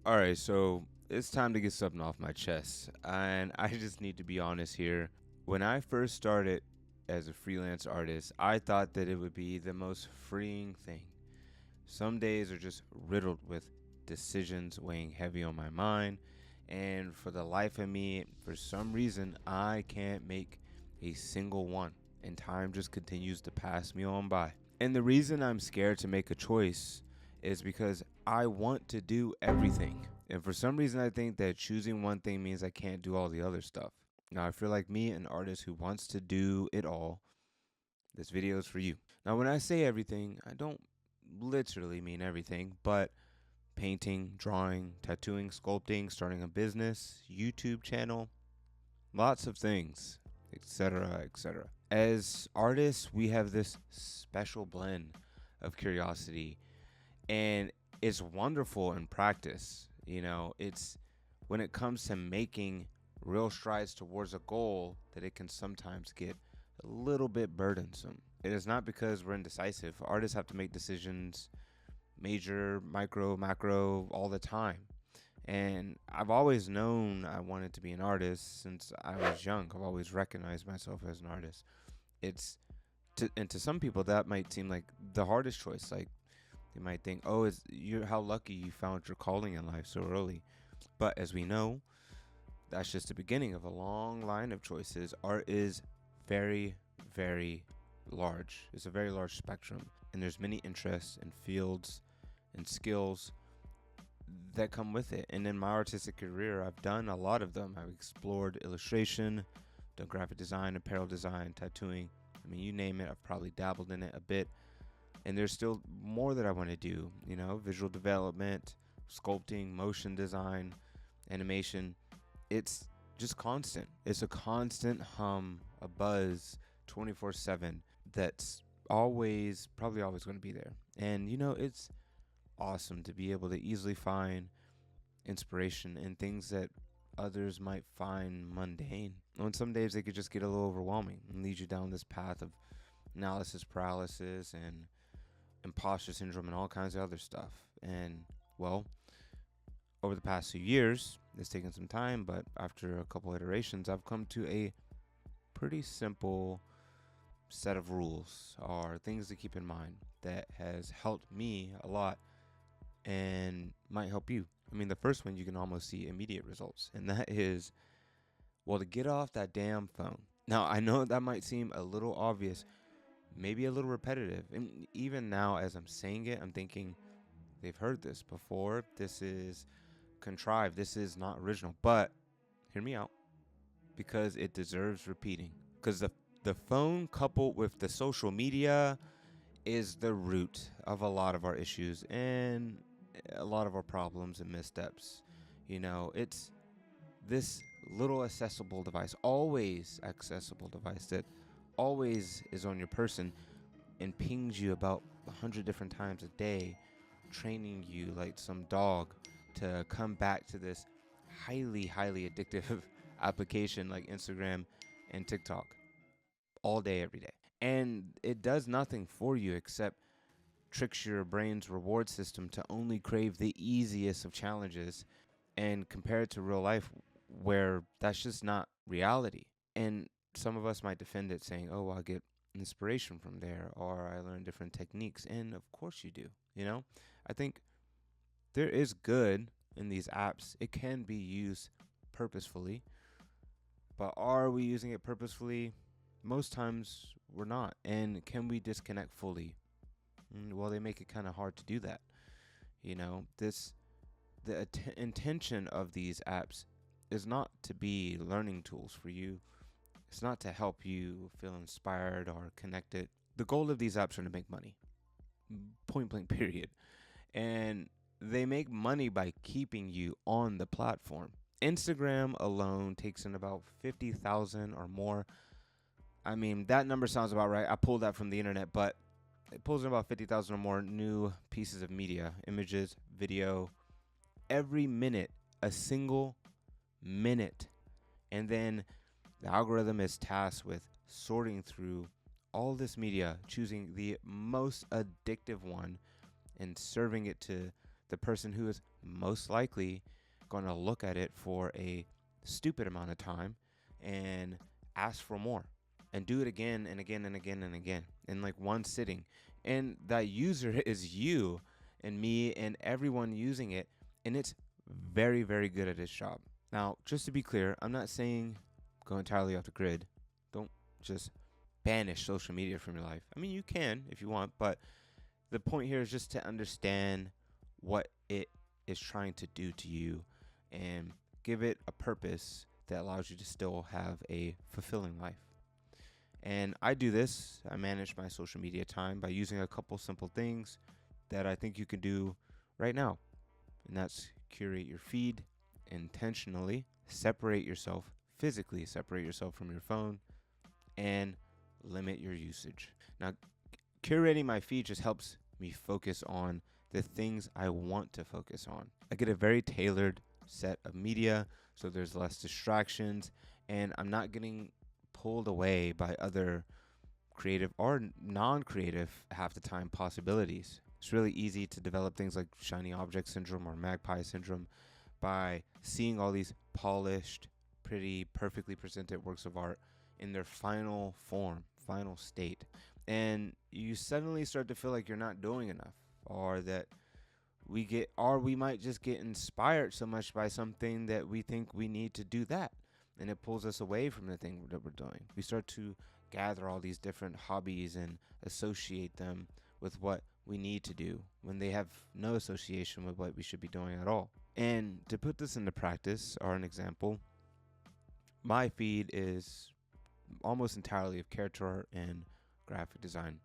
All right, so it's time to get something off my chest. And I just need to be honest here. When I first started as a freelance artist, I thought that it would be the most freeing thing. Some days are just riddled with decisions weighing heavy on my mind. And for the life of me, for some reason, I can't make a single one. And time just continues to pass me on by. And the reason I'm scared to make a choice is because I want to do everything. And for some reason, I think that choosing one thing means I can't do all the other stuff. Now, I feel like me, an artist who wants to do it all, this video is for you. Now, when I say everything, I don't literally mean everything, but painting, drawing, tattooing, sculpting, starting a business, YouTube channel, lots of things, etc., etc. As artists, we have this special blend of curiosity, and it's wonderful in practice. It's when it comes to making real strides towards a goal that it can sometimes get a little bit burdensome. It is not because we're indecisive. Artists have to make decisions, major, micro, macro, all the time. And I've always known I wanted to be an artist since I was young. I've always recognized myself as an artist. And to some people that might seem like the hardest choice. Like they might think, "Oh, you're how lucky you found your calling in life so early." But as we know, that's just the beginning of a long line of choices. Art is very, very large. It's a very large spectrum, and there's many interests and fields and skills that come with it. And in my artistic career, I've done a lot of them. I've explored illustration, done graphic design, apparel design, tattooing. I mean, you name it, I've probably dabbled in it a bit. And there's still more that I want to do, visual development, sculpting, motion design, animation. It's just constant. It's a constant hum, a buzz 24/7 that's probably always going to be there. And, it's awesome to be able to easily find inspiration in things that others might find mundane. On some days, they could just get a little overwhelming and lead you down this path of analysis paralysis and imposter syndrome and all kinds of other stuff. And, well, over the past few years, it's taken some time, but after a couple iterations, I've come to a pretty simple set of rules or things to keep in mind that has helped me a lot and might help you. I mean, the first one you can almost see immediate results, and that is, well, to get off that damn phone. Now, I know that might seem a little obvious, maybe a little repetitive, and even now as I'm saying it, I'm thinking they've heard this before. This is contrived. This is not original, but hear me out because it deserves repeating. Because the phone coupled with the social media is the root of a lot of our issues and a lot of our problems and missteps. It's this little accessible device, always accessible device that always is on your person and pings you about 100 different times a day, training you like some dog to come back to this highly, highly addictive application like Instagram and TikTok all day, every day. And it does nothing for you except tricks your brain's reward system to only crave the easiest of challenges and compare it to real life where that's just not reality. And some of us might defend it saying, "Oh, well, I get inspiration from there or I learn different techniques." And of course you do. I think there is good in these apps. It can be used purposefully, but are we using it purposefully? Most times we're not. And can we disconnect fully? Well, they make it kind of hard to do that. The intention of these apps is not to be learning tools for you. It's not to help you feel inspired or connected. The goal of these apps are to make money. Point blank, period. And they make money by keeping you on the platform. Instagram alone takes in about 50,000 or more. I mean, that number sounds about right. I pulled that from the internet, but it pulls in about 50,000 or more new pieces of media, images, video, every minute, a single minute. And then the algorithm is tasked with sorting through all this media, choosing the most addictive one and serving it to the person who is most likely going to look at it for a stupid amount of time and ask for more and do it again and again and again and again in like one sitting. And that user is you and me and everyone using it. And it's very, very good at its job. Now, just to be clear, I'm not saying go entirely off the grid. Don't just banish social media from your life. I mean, you can if you want, but the point here is just to understand what it is trying to do to you and give it a purpose that allows you to still have a fulfilling life. And I do this. I manage my social media time by using a couple simple things that I think you can do right now. And that's curate your feed intentionally, separate yourself physically, separate yourself from your phone, and limit your usage. Now, curating my feed just helps me focus on the things I want to focus on. I get a very tailored set of media, so there's less distractions, and I'm not getting pulled away by other creative or non-creative half the time possibilities. It's really easy to develop things like shiny object syndrome or magpie syndrome by seeing all these polished, pretty, perfectly presented works of art in their final form, final state. And you suddenly start to feel like you're not doing enough, or that we might just get inspired so much by something that we think we need to do that. And it pulls us away from the thing that we're doing. We start to gather all these different hobbies and associate them with what we need to do when they have no association with what we should be doing at all. And to put this into practice, or an example, my feed is almost entirely of character art and graphic design.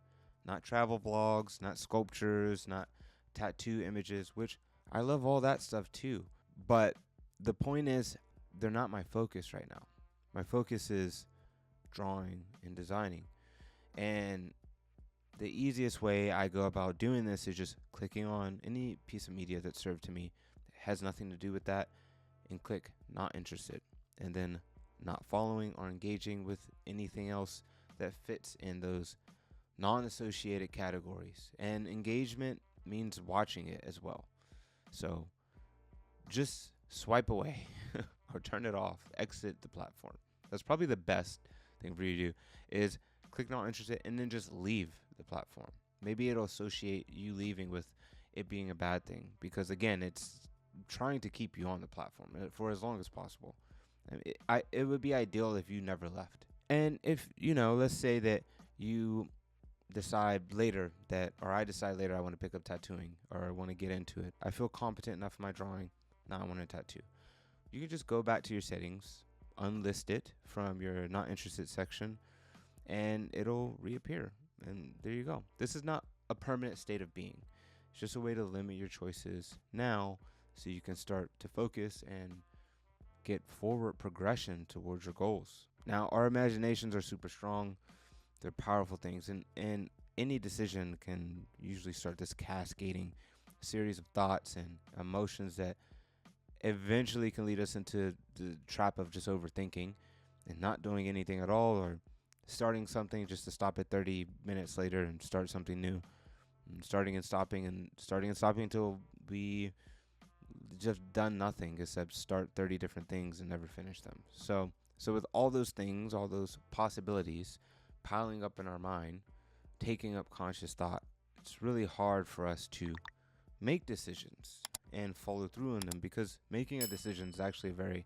Not travel vlogs, not sculptures, not tattoo images, which I love all that stuff too. But the point is, they're not my focus right now. My focus is drawing and designing. And the easiest way I go about doing this is just clicking on any piece of media that's served to me that has nothing to do with that and click not interested. And then not following or engaging with anything else that fits in those non-associated categories. And engagement means watching it as well. So just swipe away or turn it off, exit the platform. That's probably the best thing for you to do, is click not interested and then just leave the platform. Maybe it'll associate you leaving with it being a bad thing, because again, it's trying to keep you on the platform for as long as possible. It would be ideal if you never left. And if, let's say that you decide later or I decide later I want to pick up tattooing, or I want to get into it. I feel competent enough in my drawing. Now I want to tattoo. You can just go back to your settings, unlist it from your not interested section, and it'll reappear. And there you go. This is not a permanent state of being. It's just a way to limit your choices now so you can start to focus and get forward progression towards your goals. Now, our imaginations are super strong. They're powerful things, and any decision can usually start this cascading series of thoughts and emotions that eventually can lead us into the trap of just overthinking and not doing anything at all, or starting something just to stop it 30 minutes later and start something new, and starting and stopping until we just done nothing except start 30 different things and never finish them. So with all those things, all those possibilities piling up in our mind, taking up conscious thought, it's really hard for us to make decisions and follow through on them, because making a decision is actually a very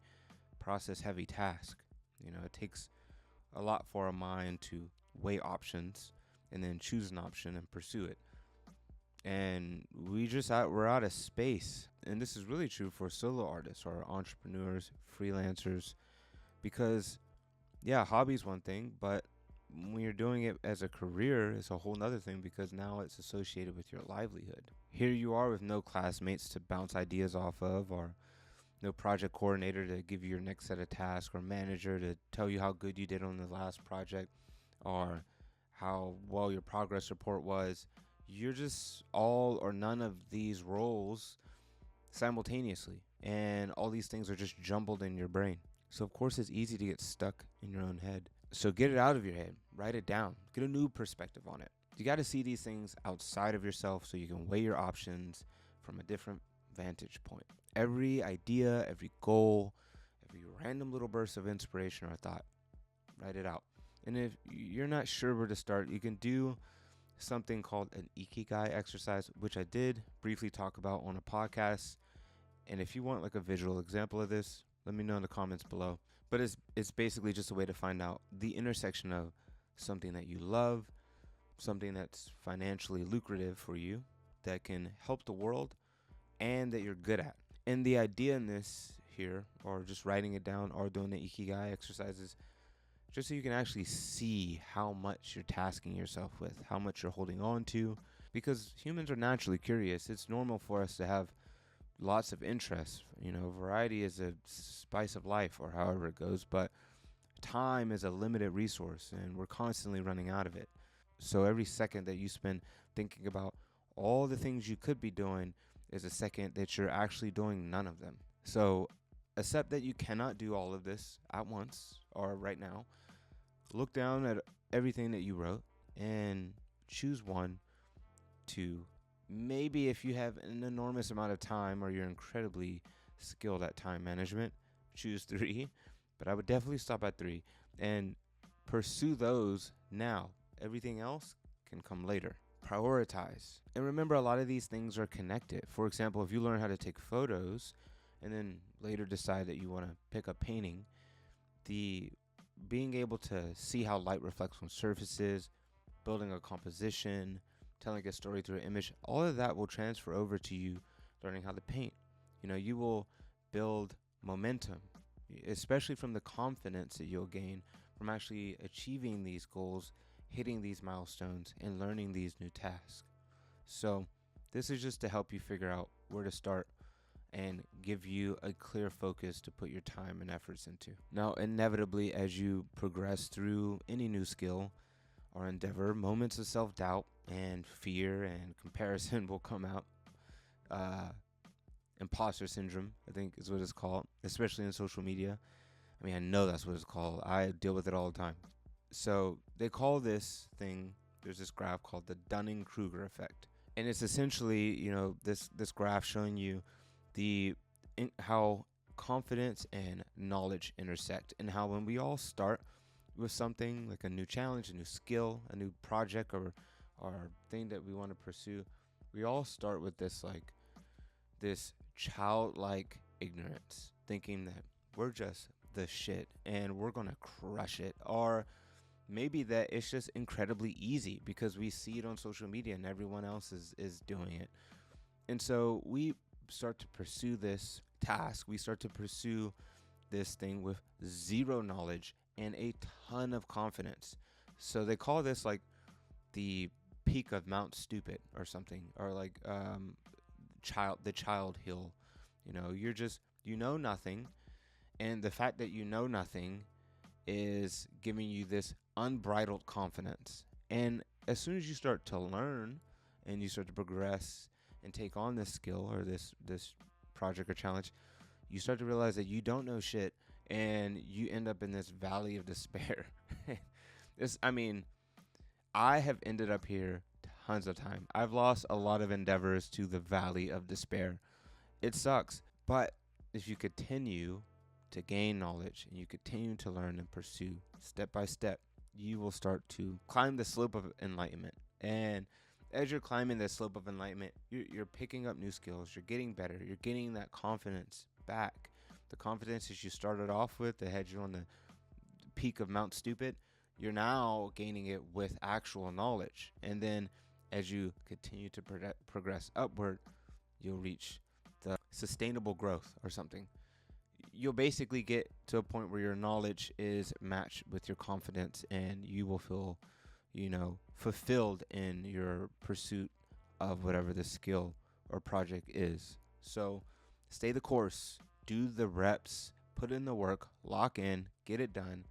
process heavy task. It takes a lot for a mind to weigh options and then choose an option and pursue it. And we're out of space. And this is really true for solo artists or entrepreneurs, freelancers, because hobby's one thing, but when you're doing it as a career, it's a whole nother thing, because now it's associated with your livelihood. Here you are with no classmates to bounce ideas off of, or no project coordinator to give you your next set of tasks, or manager to tell you how good you did on the last project, or how well your progress report was. You're just all or none of these roles simultaneously, and all these things are just jumbled in your brain. So of course it's easy to get stuck in your own head. So get it out of your head, write it down, get a new perspective on it. You got to see these things outside of yourself so you can weigh your options from a different vantage point. Every idea, every goal, every random little burst of inspiration or thought, write it out. And if you're not sure where to start, you can do something called an ikigai exercise, which I did briefly talk about on a podcast. And if you want like a visual example of this, let me know in the comments below. But it's basically just a way to find out the intersection of something that you love, something that's financially lucrative for you, that can help the world, and that you're good at. And the idea in this here, or just writing it down or doing the ikigai exercises, just so you can actually see how much you're tasking yourself with, how much you're holding on to, because humans are naturally curious. It's normal for us to have lots of interests. Variety is a spice of life, or however it goes, but time is a limited resource and we're constantly running out of it. So every second that you spend thinking about all the things you could be doing is a second that you're actually doing none of them. So accept that you cannot do all of this at once or right now. Look down at everything that you wrote and choose one, two, maybe if you have an enormous amount of time or you're incredibly skilled at time management, choose three. But I would definitely stop at three and pursue those now. Everything else can come later. Prioritize. And remember, a lot of these things are connected. For example, if you learn how to take photos and then later decide that you want to pick up painting, the being able to see how light reflects on surfaces, building a composition, telling a story through an image, all of that will transfer over to you learning how to paint. You will build momentum, especially from the confidence that you'll gain from actually achieving these goals, hitting these milestones, and learning these new tasks. So this is just to help you figure out where to start and give you a clear focus to put your time and efforts into. Now, inevitably, as you progress through any new skill or endeavor, moments of self-doubt and fear and comparison will come out. Imposter syndrome, I think, is what it's called, especially in social media. I mean, I know that's what it's called. I deal with it all the time. So they call this thing, there's this graph called the Dunning-Kruger effect. And it's essentially, this graph showing you how confidence and knowledge intersect, and how when we all start with something like a new challenge, a new skill, a new project, or thing that we want to pursue, we all start with this childlike ignorance, thinking that we're just the shit and we're gonna crush it, or maybe that it's just incredibly easy because we see it on social media and everyone else is doing it. And so we start to pursue this task, we start to pursue this thing with zero knowledge and a ton of confidence. So they call this like the peak of Mount Stupid or something, or like the child hill. You're just nothing, and the fact that you know nothing is giving you this unbridled confidence. And as soon as you start to learn and you start to progress and take on this skill or this project or challenge, you start to realize that you don't know shit, and you end up in this valley of despair. I have ended up here tons of time. I've lost a lot of endeavors to the valley of despair. It sucks. But if you continue to gain knowledge and you continue to learn and pursue step by step, you will start to climb the slope of enlightenment. And as you're climbing the slope of enlightenment, you're picking up new skills. You're getting better. You're getting that confidence back. The confidence that you started off with that had you on the peak of Mount Stupid, you're now gaining it with actual knowledge. And then as you continue to progress upward, you'll reach the sustainable growth or something. You'll basically get to a point where your knowledge is matched with your confidence, and you will feel, fulfilled in your pursuit of whatever the skill or project is. So stay the course, do the reps, put in the work, lock in, get it done,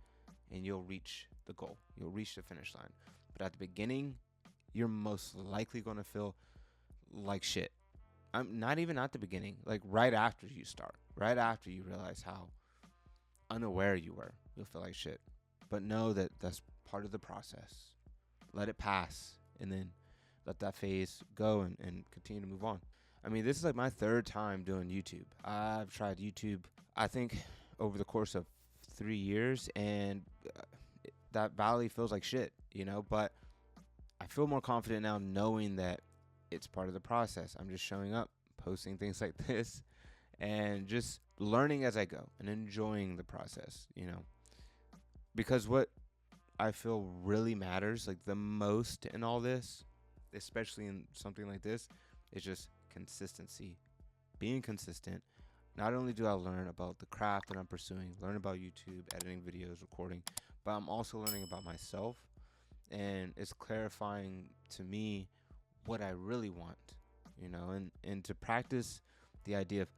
and you'll reach the goal. You'll reach the finish line. But at the beginning, you're most likely going to feel like shit. I'm not even at the beginning, like right after you start, right after you realize how unaware you were, you'll feel like shit. But know that that's part of the process. Let it pass, and then let that phase go and continue to move on. I mean, this is like my third time doing YouTube. I've tried YouTube, I think, over the course of 3 years, and that valley feels like shit, but I feel more confident now knowing that it's part of the process. I'm just showing up, posting things like this, and just learning as I go and enjoying the process. Because what I feel really matters, like the most in all this, especially in something like this, is just consistency. Being consistent. Not only do I learn about the craft that I'm pursuing, learn about YouTube, editing videos, recording, but I'm also learning about myself, and it's clarifying to me what I really want, and to practice the idea of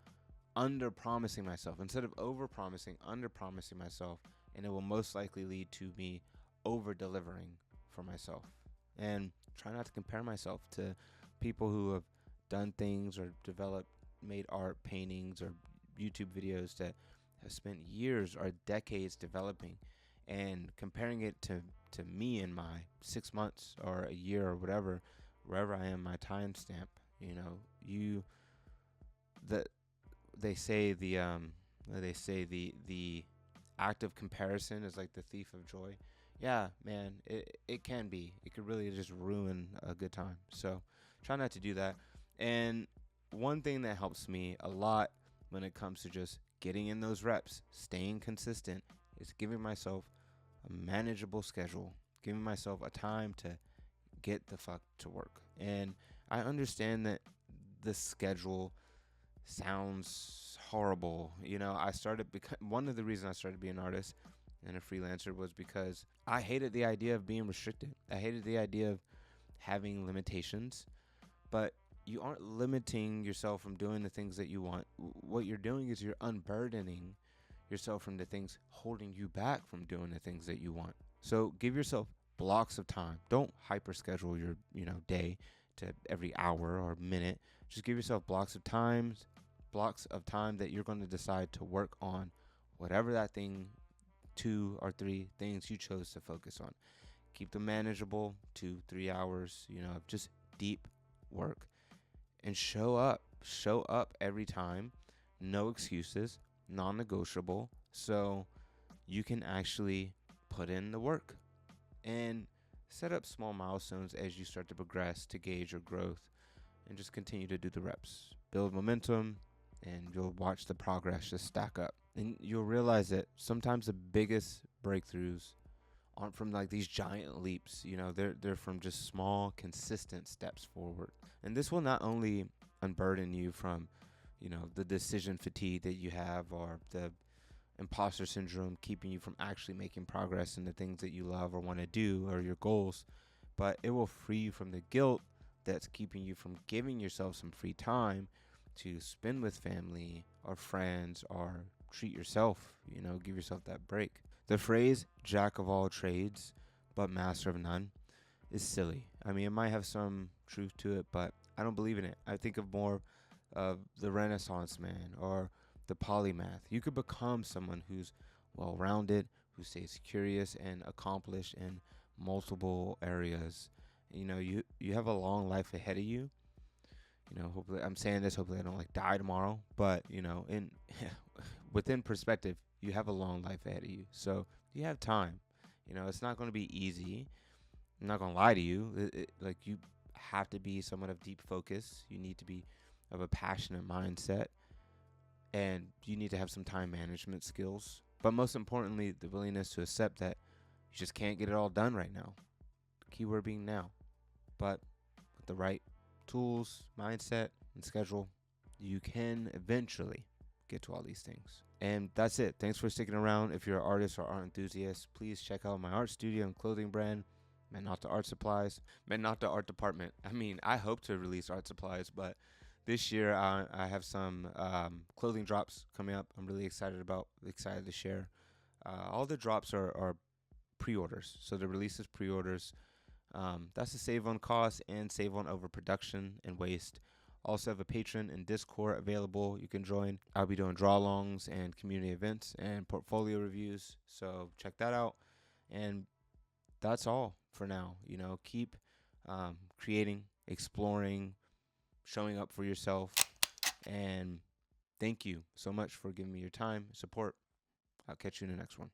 under promising myself instead of over promising, under promising myself, and it will most likely lead to me over delivering for myself. And try not to compare myself to people who have done things or developed, made art, paintings, or YouTube videos that have spent years or decades developing, and comparing it to me in my 6 months or a year or whatever, wherever I am, my timestamp. You the they say the act of comparison is like the thief of joy. Yeah, man, it can be. It could really just ruin a good time. So try not to do that. And one thing that helps me a lot when it comes to just getting in those reps, staying consistent, is giving myself a manageable schedule, giving myself a time to get the fuck to work. And I understand that the schedule sounds horrible. One of the reasons I started being an artist and a freelancer was because I hated the idea of being restricted. I hated the idea of having limitations, but you aren't limiting yourself from doing the things that you want. What you're doing is you're unburdening yourself from the things holding you back from doing the things that you want. So give yourself blocks of time. Don't hyper schedule your, day to every hour or minute. Just give yourself blocks of time that you're going to decide to work on whatever that thing, 2 or 3 things you chose to focus on. Keep them manageable, 2-3 hours, of just deep work, and show up every time. No excuses, non-negotiable, so you can actually put in the work. And set up small milestones as you start to progress to gauge your growth, and just continue to do the reps. Build momentum, and you'll watch the progress just stack up. And you'll realize that sometimes the biggest breakthroughs aren't from like these giant leaps, they're from just small, consistent steps forward. And this will not only unburden you from, the decision fatigue that you have, or the imposter syndrome keeping you from actually making progress in the things that you love or want to do, or your goals, but it will free you from the guilt that's keeping you from giving yourself some free time to spend with family or friends, or treat yourself, give yourself that break. The phrase jack of all trades but master of none is silly. I mean, it might have some truth to it, but I don't believe in it. I think of more of the Renaissance man or the polymath. You could become someone who's well-rounded, who stays curious and accomplished in multiple areas. You have a long life ahead of you. Hopefully I'm saying this, hopefully I don't like die tomorrow, but in within perspective, you have a long life ahead of you. So you have time. It's not going to be easy. I'm not going to lie to you. Like, you have to be someone of deep focus. You need to be of a passionate mindset, and you need to have some time management skills. But most importantly, the willingness to accept that you just can't get it all done right now. Keyword being now. But with the right tools, mindset, and schedule, you can eventually get to all these things. And that's it. Thanks for sticking around. If you're an artist or art enthusiast, please check out my art studio and clothing brand, Mednokta Art Supplies, Mednokta Art Department. I mean, I hope to release art supplies, but this year I have some clothing drops coming up. I'm really excited to share. All the drops are pre-orders, so the release is pre-orders. That's to save on costs and save on overproduction and waste. Also have a Patreon and Discord available. You can join. I'll be doing draw-alongs and community events and portfolio reviews, so check that out. And that's all for now. Keep creating, exploring, showing up for yourself. And thank you so much for giving me your time, support. I'll catch you in the next one.